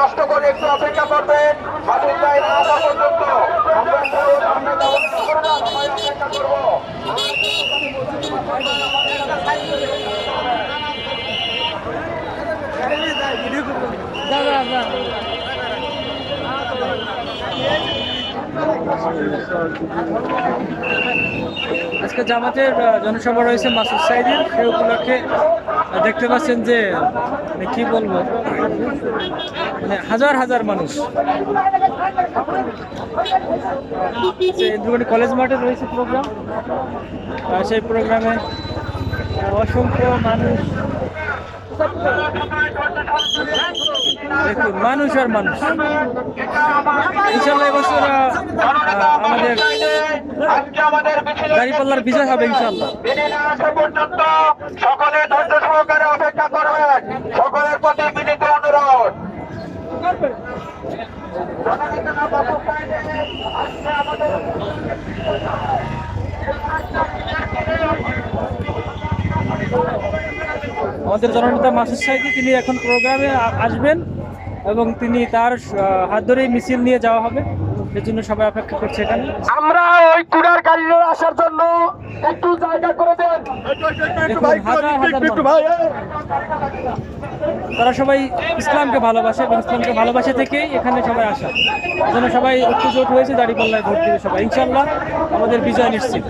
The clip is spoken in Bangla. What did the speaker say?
কষ্ট করে একটু অপেক্ষা করবেন। মাসুদ ভাই না আসা পর্যন্ত আমরা সামনে যাওয়ার সময় অপেক্ষা করবো। আজকে জামাতের জনসভা রয়েছে মাসুদ সাইদির, সে উপলক্ষে দেখতে পাচ্ছেন যে মানে কি বলবো, মানে হাজার হাজার মানুষ ইন্দ্রগণি কলেজ মাঠে রয়েছে প্রোগ্রাম। সেই প্রোগ্রামে অসংখ্য মানুষ, দেখুন মানুষ আর মানুষ। ইনশাল্লাহ এবছর আমাদের দাঁড়িপাল্লার বিজয় হবে ইনশাল্লাহ। সকলে ধৈর্য সহকারে অপেক্ষা করবেন, সকলের প্রতি বিনীত অনুরোধ। আমাদের জননেতা মাসুদ সাইদি তিনি এখন প্রোগ্রামে আসবেন এবং তিনি তার হাত ধরেই মিছিল নিয়ে যাওয়া হবে, এর জন্য সবাই অপেক্ষা করছে এখানে। আমরা ওই কুড়ার গাড়ির আসার জন্য একটু জায়গা করে দেন। তারা সবাই ইসলামকে ভালোবাসে এবং ইসলামকে ভালোবাসে থেকেই এখানে সবাই আসা, যেন সবাই ঐক্যজোট হয়েছে, দাঁড়িপাল্লায় ভোট দিবে সবাই। ইনশাল্লাহ আমাদের বিজয় নিশ্চিত।